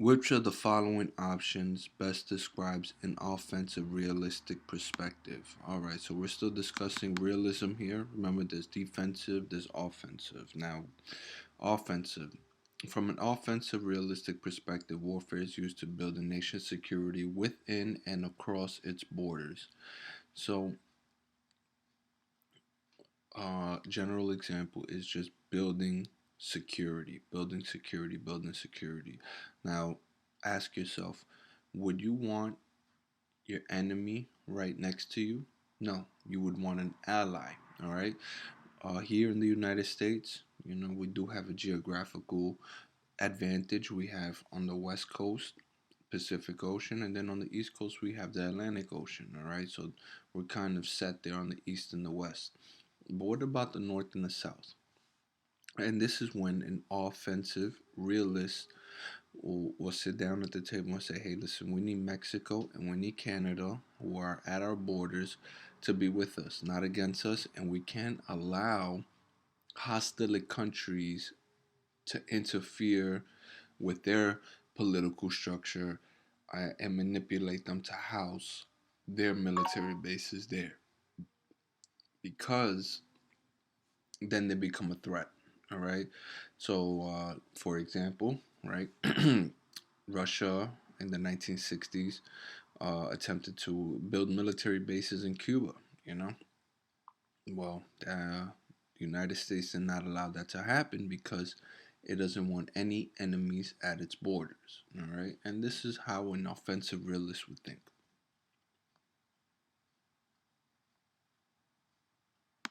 Which of the following options best describes an offensive realistic perspective? Alright, so we're still discussing realism here. Remember, there's defensive, there's offensive. Now, offensive. From an offensive realistic perspective, warfare is used to build a nation's security within and across its borders. So, general example is just building security, building security. Now, ask yourself, would you want your enemy right next to you? No, you would want an ally. All right. Here in the United States, we do have a geographical advantage. We have on the West Coast Pacific Ocean, and then on the East Coast we have the Atlantic Ocean. All right, so we're kind of set there on the East and the West. But what about the North and the South? And this is when an offensive realist will sit down at the table and say, hey, listen, we need Mexico and we need Canada, who are at our borders, to be with us, not against us. And we can't allow hostile countries to interfere with their political structure and manipulate them to house their military bases there. Because then they become a threat. All right. So, for example, right, Russia in the 1960s attempted to build military bases in Cuba. You know, well, the United States did not allow that to happen because it doesn't want any enemies at its borders. All right, and this is how an offensive realist would think.